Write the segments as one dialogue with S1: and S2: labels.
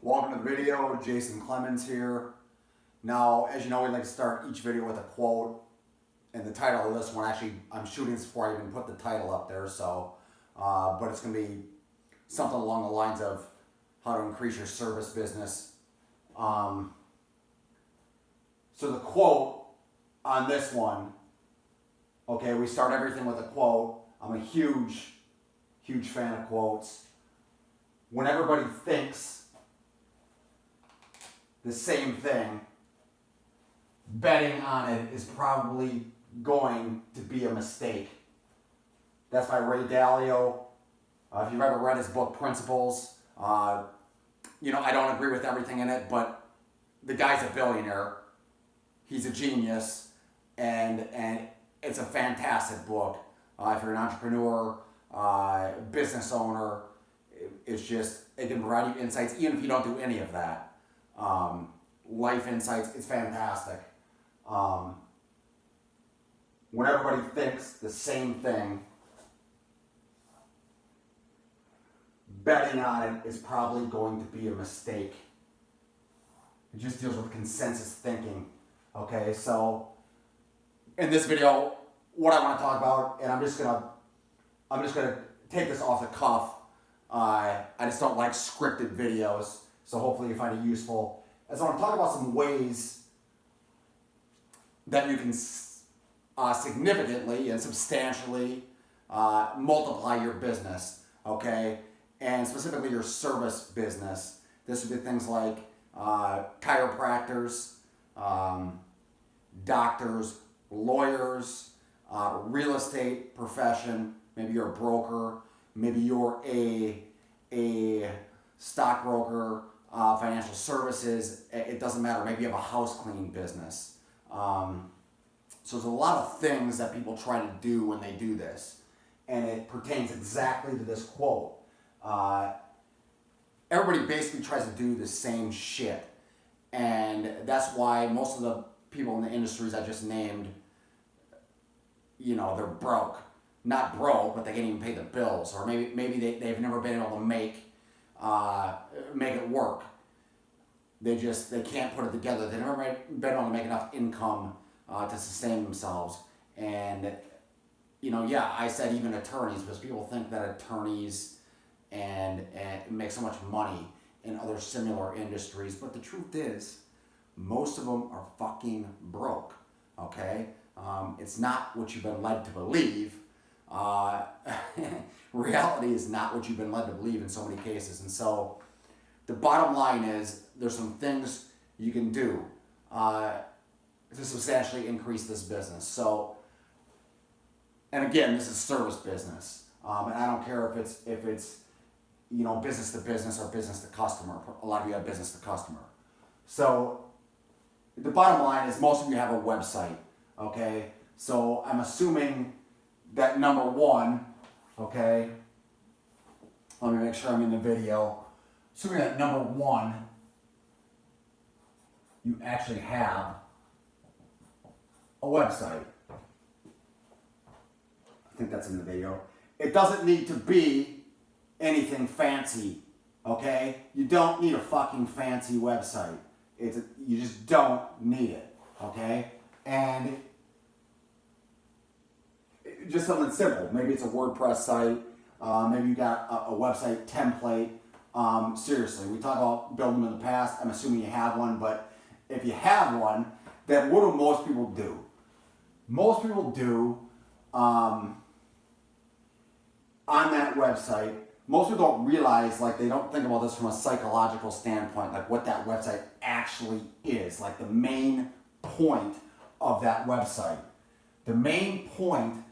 S1: Welcome to the video. Jason Clemens here. Now, as you know, we like to start each video with a quote. And the title of this one, actually, I'm shooting this before I even put the title up there, so, but it's going to be something along the lines of how to increase your service business. So the quote on this one, okay, we start everything with a quote. I'm a huge fan of quotes. When everybody thinks the same thing, betting on it is probably going to be a mistake. That's by Ray Dalio. If you've ever read his book, Principles, I don't agree with everything in it, but the guy's a billionaire. He's a genius, and it's a fantastic book. If you're an entrepreneur, business owner, it can provide you insights, even if you don't do any of that. Life insights, it's fantastic. When everybody thinks the same thing, betting on it is probably going to be a mistake. It just deals with consensus thinking. Okay, so in this video, what I want to talk about, and I'm just gonna take this off the cuff. I just don't like scripted videos, so hopefully you find it useful. As I want to talk about some ways that you can significantly and substantially multiply your business, okay? And specifically your service business. This would be things like chiropractors, doctors, lawyers, real estate profession. Maybe you're a broker. Maybe you're a stockbroker, financial services. It doesn't matter. Maybe you have a house cleaning business. So there's a lot of things that people try to do when they do this. And it pertains exactly to this quote. Everybody basically tries to do the same shit. And that's why most of the people in the industries I just named, they're broke. Not broke, but they can't even pay the bills. Or maybe they've never been able to make it work. They can't put it together. They've never been able to make enough income to sustain themselves. And, I said even attorneys, because people think that attorneys and make so much money in other similar industries. But the truth is, most of them are fucking broke, okay? It's not what you've been led to believe. Reality is not what you've been led to believe in so many cases. And so the bottom line is there's some things you can do to substantially increase this business. So, and again, this is service business. And I don't care if it's business to business or business to customer. A lot of you have business to customer. So the bottom line is most of you have a website, okay? So I'm assuming that number one, okay, let me make sure I'm in the video. Assuming that number one, you actually have a website. I think that's in the video. It doesn't need to be anything fancy, okay? You don't need a fucking fancy website. You just don't need it, okay? And just something simple. Maybe it's a WordPress site. Maybe you got a website template. Seriously, we talked about building them in the past. I'm assuming you have one, but if you have one, then what do most people do? Most people do on that website, most people don't realize, they don't think about this from a psychological standpoint, like what that website actually is, like the main point of that website. The main point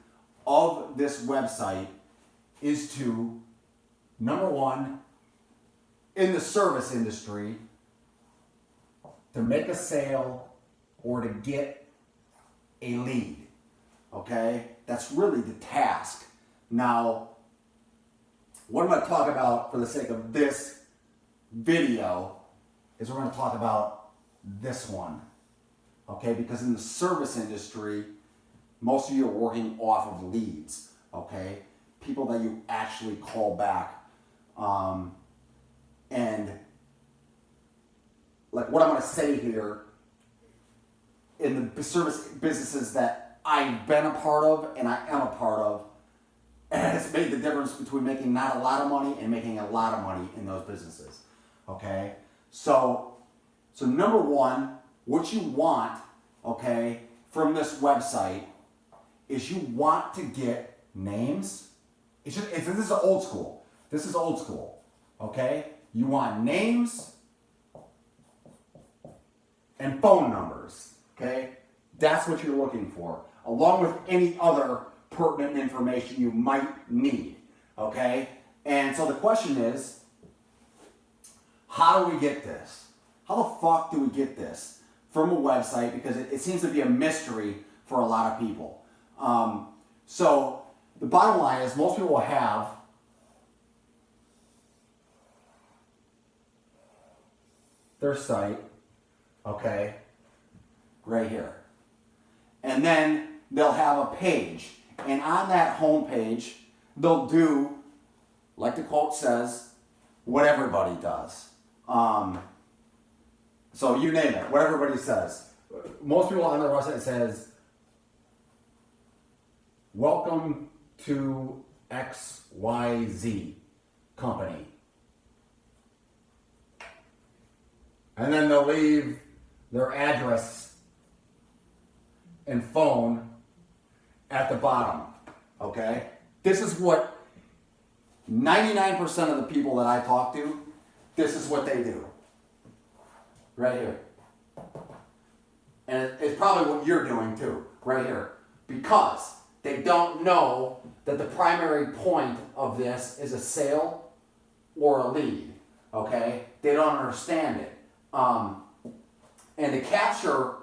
S1: of this website is to, number one, in the service industry, to make a sale or to get a lead, okay? That's really the task. Now, what I'm going to talk about for the sake of this video is we're going to talk about this one, okay? Because in the service industry, most of you are working off of leads, okay? People that you actually call back. And what I'm going to say here in the service businesses that I've been a part of and I am a part of, and it's made the difference between making not a lot of money and making a lot of money in those businesses. Okay? So number one, what you want, okay, from this website is you want to get names. This is old school. This is old school. Okay? You want names and phone numbers. Okay? That's what you're looking for, along with any other pertinent information you might need. Okay? And so the question is, how do we get this? How the fuck do we get this from a website? Because it seems to be a mystery for a lot of people. So the bottom line is most people will have their site, okay, right here. And then they'll have a page. And on that home page, they'll do, like the quote says, what everybody does. So you name it, what everybody says. Most people on their website says, welcome to XYZ company. And then they'll leave their address and phone at the bottom, okay? This is what 99% of the people that I talk to, this is what they do. Right here. And it's probably what you're doing too, right here. Because they don't know that the primary point of this is a sale or a lead, okay? They don't understand it. And to capture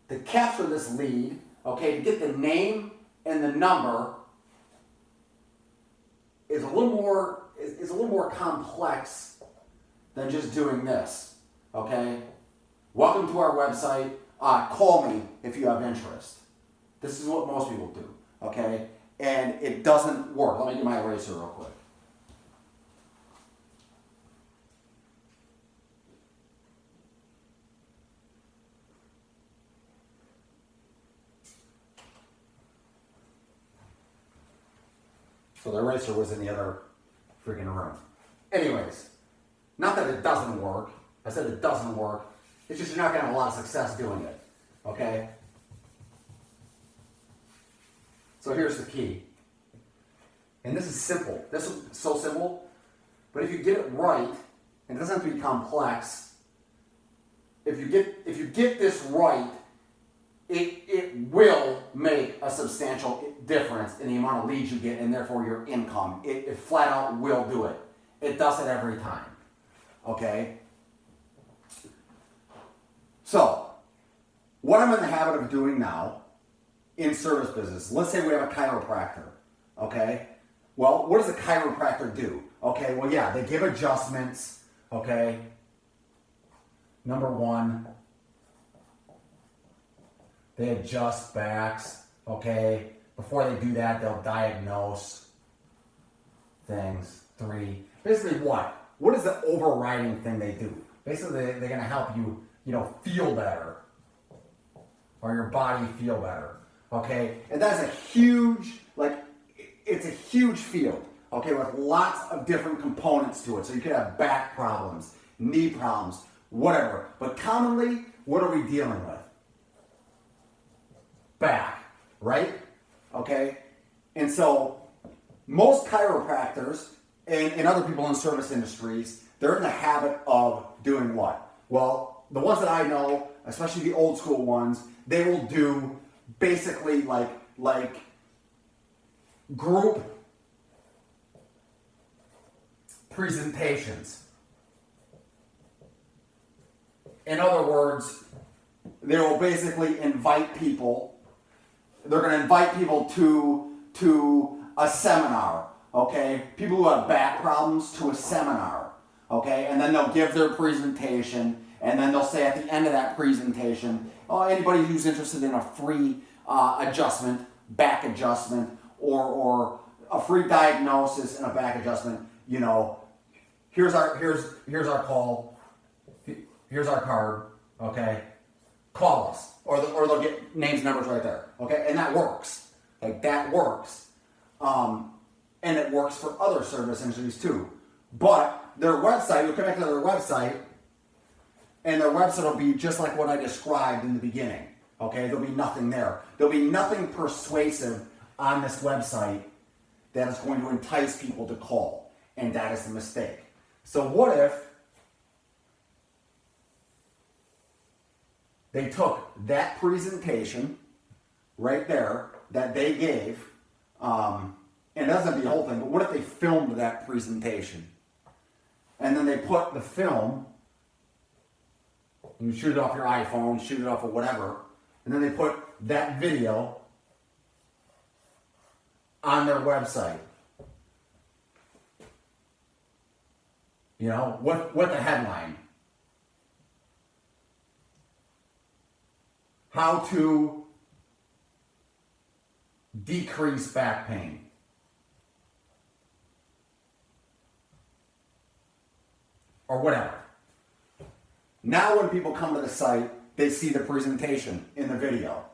S1: this lead, okay, to get the name and the number is a little more complex than just doing this, okay? Welcome to our website. Call me if you have interest. This is what most people do, okay? And it doesn't work. Let me get my eraser real quick. So the eraser was in the other freaking room. Anyways, not that it doesn't work. I said it doesn't work. It's just you're not going to have a lot of success doing it. Okay? So here's the key. And this is simple. This is so simple. But if you get it right, and it doesn't have to be complex, if you get this right, it will make a substantial difference in the amount of leads you get and therefore your income. It flat out will do it. It does it every time. Okay? So, what I'm in the habit of doing now in service business, let's say we have a chiropractor. Okay? Well, what does a chiropractor do? Okay, well, yeah, they give adjustments. Okay? Number one, they adjust backs, okay? Before they do that, they'll diagnose things. 3. Basically what? What is the overriding thing they do? Basically, they're going to help you, feel better. Or your body feel better, okay? And that's a huge, it's a huge field, okay? With lots of different components to it. So you could have back problems, knee problems, whatever. But commonly, what are we dealing with? Back, right? Okay? And so most chiropractors and other people in service industries, they're in the habit of doing what? Well, the ones that I know, especially the old school ones, they will do basically like group presentations. In other words, they will basically invite people. They're going to invite people to a seminar, okay? People who have back problems to a seminar, okay? And then they'll give their presentation, and then they'll say at the end of that presentation, anybody who's interested in a free adjustment, back adjustment, or a free diagnosis and a back adjustment, here's our call. here's our card, okay? Call us. Or they'll get names, numbers right there, okay? And that works. Like, that works. And it works for other service industries too. But their website, you'll connect to their website, and their website will be just like what I described in the beginning, okay? There'll be nothing there. There'll be nothing persuasive on this website that is going to entice people to call. And that is the mistake. So what if they took that presentation right there that they gave, and it doesn't be the whole thing, but what if they filmed that presentation? And then they put the film, you shoot it off your iPhone, shoot it off of whatever, and then they put that video on their website. You know, with the headline. How to decrease back pain. Or whatever. Now when people come to the site, they see the presentation in the video.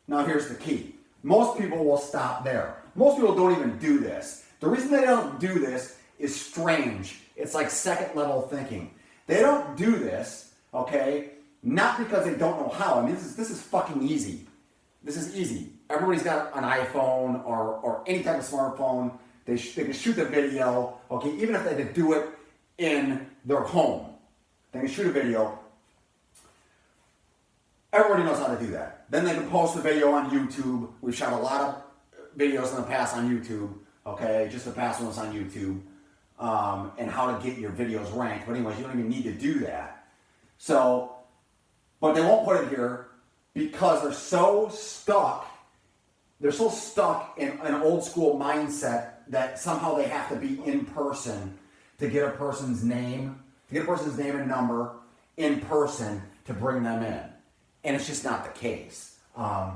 S1: Now here's the key. Most people will stop there. Most people don't even do this. The reason they don't do this is strange. It's like second level thinking. They don't do this, okay, not because they don't know how. I mean, this is fucking easy. This is easy. Everybody's got an iPhone or any type of smartphone. They can shoot the video, okay, even if they had to do it in their home. They can shoot a video. Everybody knows how to do that. Then they can post the video on YouTube. We've shot a lot of videos in the past on YouTube, okay, just the past ones on YouTube. And how to get your videos ranked. But anyways, you don't even need to do that. So, but they won't put it here because they're so stuck. They're so stuck in an old school mindset that somehow they have to be in person to get a person's name, and number in person to bring them in. And it's just not the case. I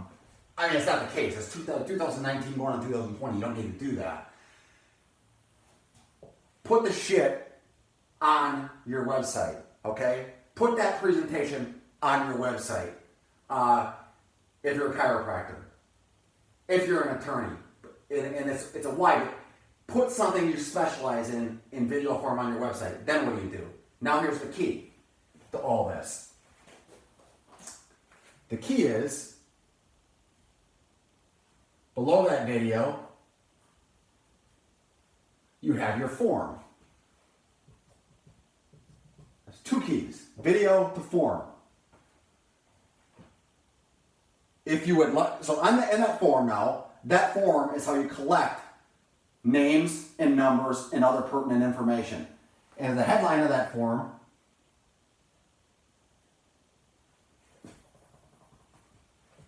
S1: mean, it's not the case. It's 2019 going on 2020. You don't need to do that. Put the shit on your website, okay? Put that presentation on your website. If you're a chiropractor, if you're an attorney, and it's a wide, put something you specialize in video form on your website. Then what do? Now here's the key to all this. The key is, below that video, you have your form. That's two keys, video to form. If you would like, so in that form now, that form is how you collect names and numbers and other pertinent information. And the headline of that form,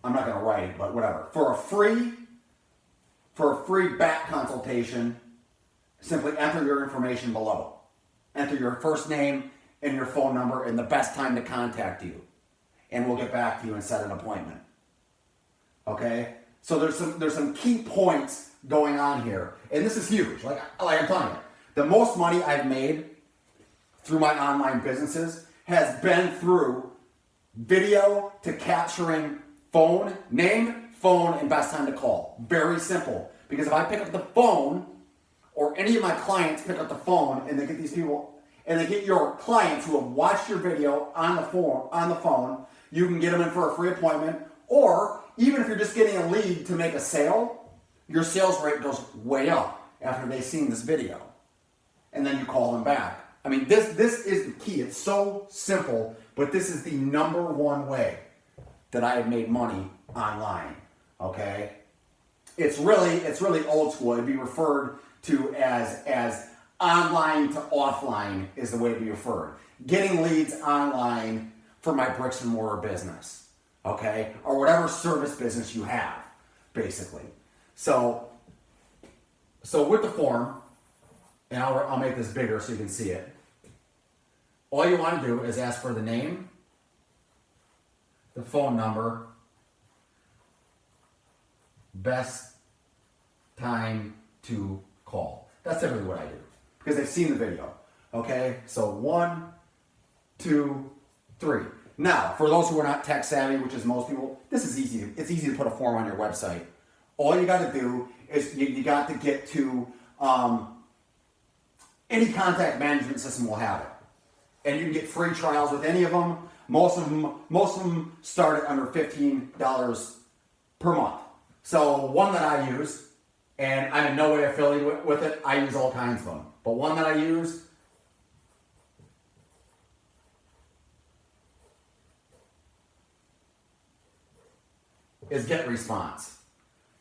S1: I'm not going to write it, but whatever. For a free back consultation, simply enter your information below. Enter your first name and your phone number and the best time to contact you. And we'll get back to you and set an appointment. Okay? So there's some key points going on here. And this is huge. Like I'm telling you, the most money I've made through my online businesses has been through video to capturing phone, name, phone, and best time to call. Very simple. Because if I pick up the phone, or any of my clients pick up the phone and they get these people, and they get your clients who have watched your video on the phone, you can get them in for a free appointment, or even if you're just getting a lead to make a sale, your sales rate goes way up after they've seen this video. And then you call them back. I mean, this is the key. It's so simple, but this is the number one way that I have made money online, okay? It's really old school. It'd be referred to as online to offline is the way to be referred. Getting leads online for my bricks and mortar business, okay? Or whatever service business you have, basically. So with the form, and I'll make this bigger so you can see it. All you want to do is ask for the name, the phone number, best time to call. That's typically what I do because they've seen the video. Okay, so 1, 2, 3. Now, for those who are not tech savvy, which is most people, this is easy. It's easy to put a form on your website. All you got to do is you got to get to any contact management system will have it, and you can get free trials with any of them. Most of them start at under $15 per month. So one that I use, and I'm in no way affiliated with it. I use all kinds of them, but one that I use is Get Response.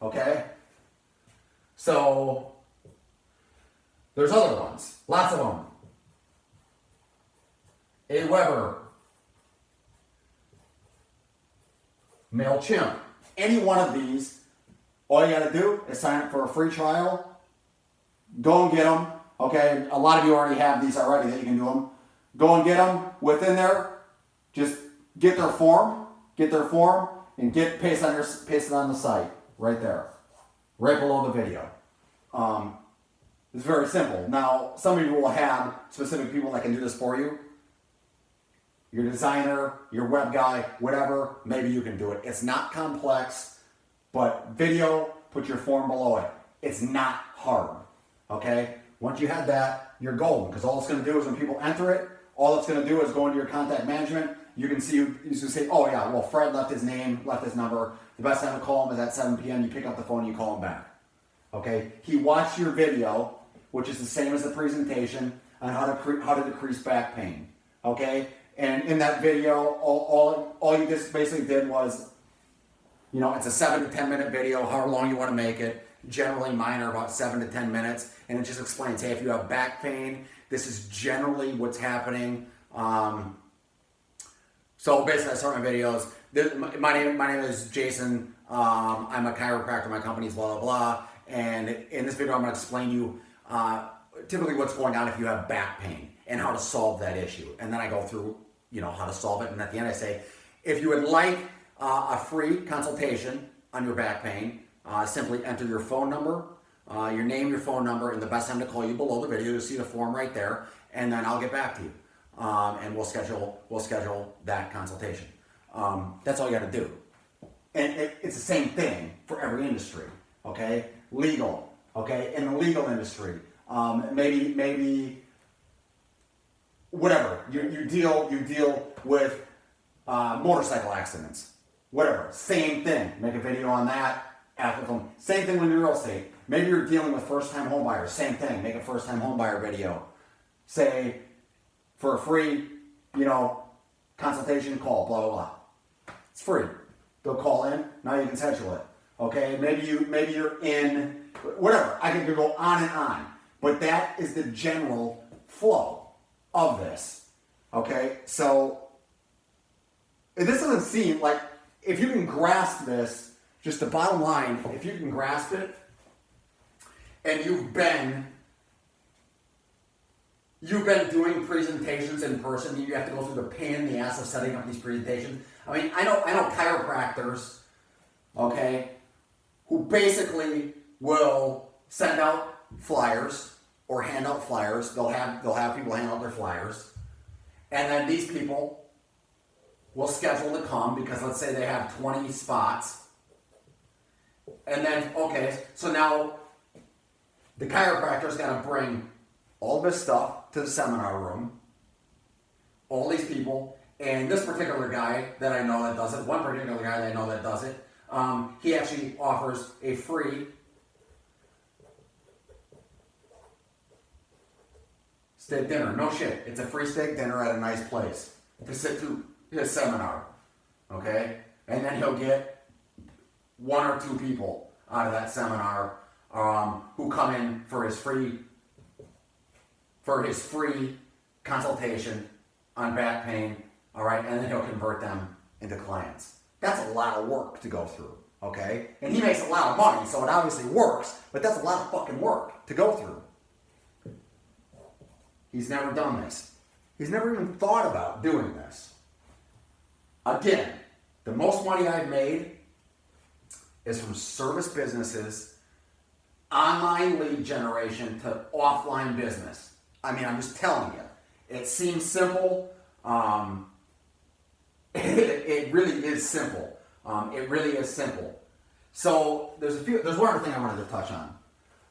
S1: Okay? So there's other ones, lots of them. Aweber, MailChimp, any one of these, all you got to do is sign up for a free trial. Go and get them. Okay, a lot of you already have these already that you can do them. Go and get them. Within there, just get their form, and paste it on the site right there, right below the video. It's very simple. Now, some of you will have specific people that can do this for you. Your designer, your web guy, whatever, maybe you can do it. It's not complex, but video, put your form below it. It's not hard, okay? Once you have that, you're golden, because all it's going to do is when people enter it, all it's going to do is go into your contact management. You can say, oh yeah, well, Fred left his name, left his number. The best time to call him is at 7 p.m. You pick up the phone and you call him back, okay? He watched your video, which is the same as the presentation on how to decrease back pain, okay? And in that video, all you just basically did was, it's a 7 to 10 minute video, however long you want to make it. Generally, mine are about 7 to 10 minutes, and it just explains, hey, if you have back pain, this is generally what's happening. So basically, I start my videos. My name is Jason. I'm a chiropractor. My company's blah blah blah. And in this video, I'm going to explain to you typically what's going on if you have back pain and how to solve that issue. And then I go through, how to solve it. And at the end, I say, if you would like a free consultation on your back pain, simply enter your phone number, your name, your phone number, and the best time to call you below the video. You'll see the form right there, and then I'll get back to you, and we'll schedule that consultation. That's all you got to do, and it's the same thing for every industry. Okay, legal. Okay, in the legal industry, maybe whatever you deal with motorcycle accidents. Whatever, same thing. Make a video on that. Same thing with real estate. Maybe you're dealing with first-time home buyers. Same thing. Make a first-time home buyer video. Say, for a free, consultation, call, blah, blah, blah. It's free. They'll call in. Now you can schedule it. Okay? Maybe you're in, whatever. I could go on and on. But that is the general flow of this. Okay? So, this doesn't seem like, if you can grasp this, just the bottom line, if you can grasp it, and you've been doing presentations in person, you have to go through the pain in the ass of setting up these presentations. I mean, I know chiropractors, okay, who basically will send out flyers or hand out flyers. They'll have people hand out their flyers, and then these people will schedule to come because let's say they have 20 spots. And then, okay, so now the chiropractor's got to bring all of his stuff to the seminar room, all these people, and this particular guy that I know that does it, one particular guy that I know that does it, he actually offers a free steak dinner. No shit, it's a free steak dinner at a nice place to sit through his seminar, okay? And then he'll get 1 or 2 people out of that seminar who come in for his free consultation on back pain, all right? And then he'll convert them into clients. That's a lot of work to go through, okay? And he makes a lot of money, so it obviously works, but that's a lot of fucking work to go through. He's never done this. He's never even thought about doing this. Again, the most money I've made is from service businesses, online lead generation to offline business. I mean, I'm just telling you. It seems simple. It really is simple. It really is simple. So there's one other thing I wanted to touch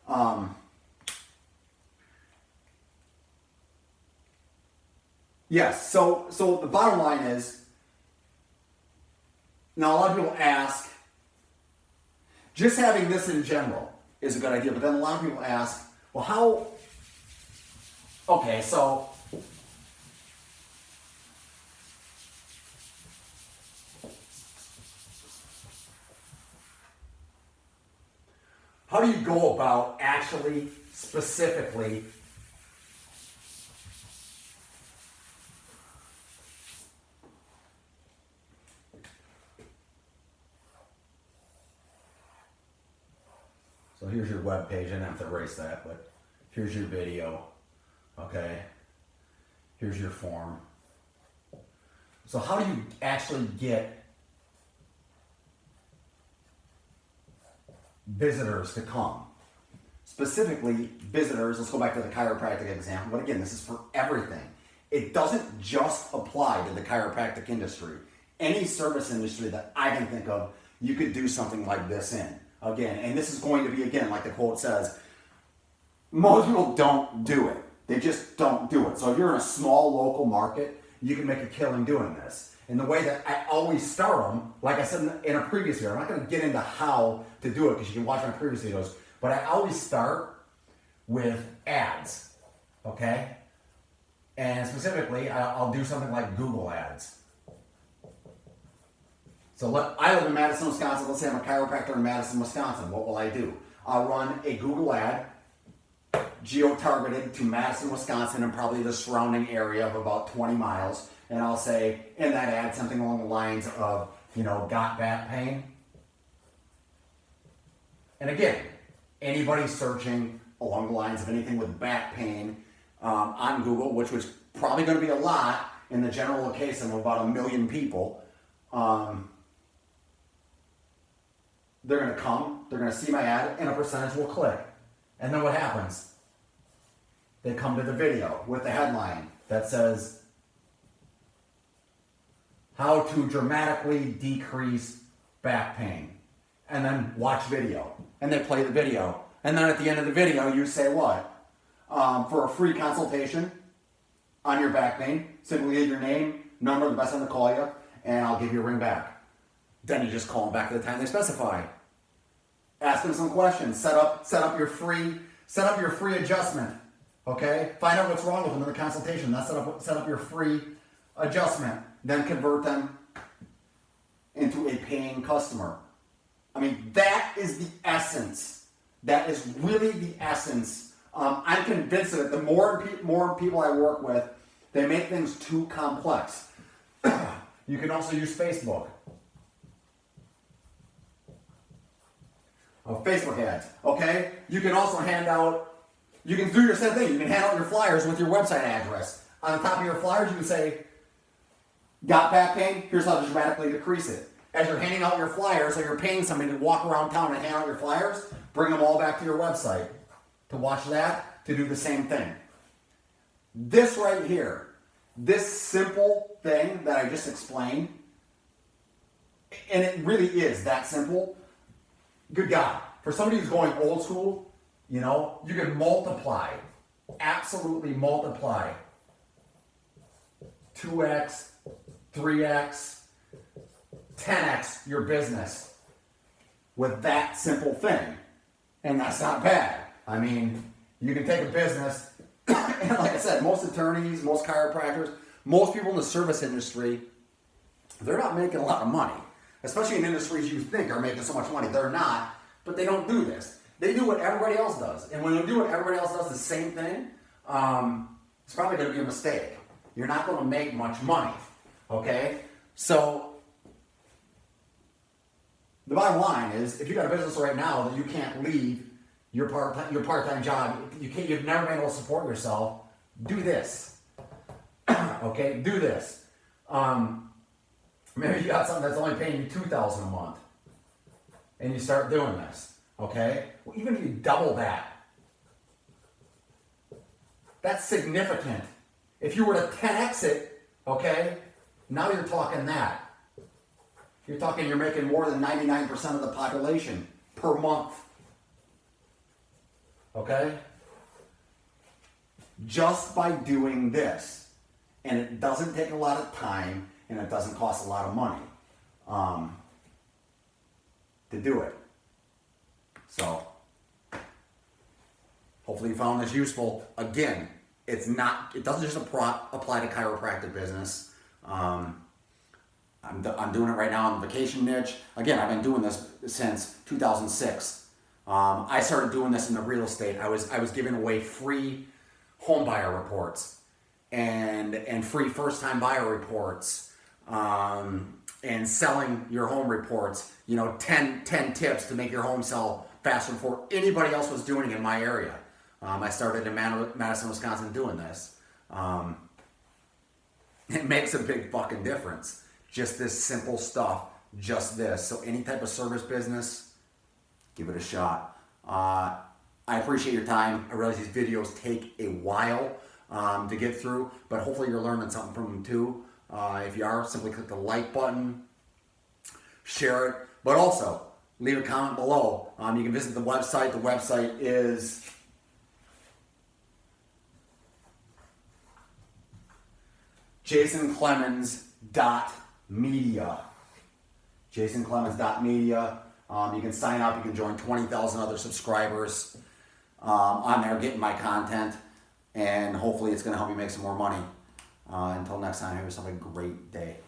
S1: on. Yes. So the bottom line is, now a lot of people ask, just having this in general is a good idea, but then a lot of people ask, well, how? Okay, so how do you go about actually specifically so here's your web page. I didn't have to erase that, but here's your video. Okay. Here's your form. So how do you actually get visitors to come? Specifically, visitors, let's go back to the chiropractic example, but again, this is for everything. It doesn't just apply to the chiropractic industry. Any service industry that I can think of, you could do something like this in. Again, and this is going to be, again, like the quote says, most people don't do it. They just don't do it. So if you're in a small local market, you can make a killing doing this. And the way that I always start them, like I said in a previous video, I'm not going to get into how to do it because you can watch my previous videos, but I always start with ads, okay? And specifically, I'll do something like Google ads. So I live in Madison, Wisconsin. Let's say I'm a chiropractor in Madison, Wisconsin. What will I do? I'll run a Google ad, geo-targeted to Madison, Wisconsin, and probably the surrounding area of about 20 miles. And I'll say in that ad something along the lines of, got back pain? And again, anybody searching along the lines of anything with back pain on Google, which was probably going to be a lot in the general case of about 1 million people, they're going to come, they're going to see my ad, and a percentage will click. And then what happens? They come to the video with the headline that says, how to dramatically decrease back pain. And then watch video. And they play the video. And then at the end of the video, you say what? For a free consultation on your back pain, simply leave your name, number, the best time to call you, and I'll give you a ring back. Then you just call them back at the time they specify. Ask them some questions. Set up your free adjustment. Okay? Find out what's wrong with them in the consultation. Then set up your free adjustment. Then convert them into a paying customer. I mean, that is the essence. That is really the essence. I'm convinced that the more people I work with, they make things too complex. You can also use Facebook. Facebook ads, okay? You can also you can do your same thing. You can hand out your flyers with your website address. On the top of your flyers, you can say, got back pain? Here's how to dramatically decrease it. As you're handing out your flyers, or you're paying somebody to walk around town and hand out your flyers, bring them all back to your website to watch that, to do the same thing. This right here, this simple thing that I just explained, and it really is that simple. Good God. For somebody who's going old school, you can multiply, absolutely multiply 2x, 3x, 10x your business with that simple thing. And that's not bad. I mean, you can take a business, and like I said, most attorneys, most chiropractors, most people in the service industry, they're not making a lot of money. Especially in industries you think are making so much money. They're not, but they don't do this. They do what everybody else does. And when they do what everybody else does, the same thing, it's probably going to be a mistake. You're not going to make much money, okay? So the bottom line is, if you got a business right now that you can't leave your part-time job, you've never been able to support yourself, do this, okay? Do this. Maybe you got something that's only paying you $2,000 a month, and you start doing this, okay? Well, even if you double that, that's significant. If you were to 10x it, okay, Now you're talking that. You're talking you're making more than 99% of the population per month. Okay? Just by doing this. And it doesn't take a lot of time and it doesn't cost a lot of money to do it. So, hopefully you found this useful. Again, it doesn't just apply to chiropractic business. I'm doing it right now in the vacation niche. Again, I've been doing this since 2006. I started doing this in the real estate. I was giving away free home buyer reports and free first time buyer reports and selling your home reports. 10 tips to make your home sell faster before anybody else was doing it in my area. I started in Madison, Wisconsin doing this. It makes a big fucking difference. Just this simple stuff, just this. So any type of service business, give it a shot. I appreciate your time. I realize these videos take a while to get through, but hopefully you're learning something from them too. If you are, simply click the like button, share it, but also leave a comment below. You can visit the website. The website is jasonclemens.media. jasonclemens.media. You can sign up. You can join 20,000 other subscribers on there getting my content. And hopefully it's going to help you make some more money. Until next time, have yourself a great day.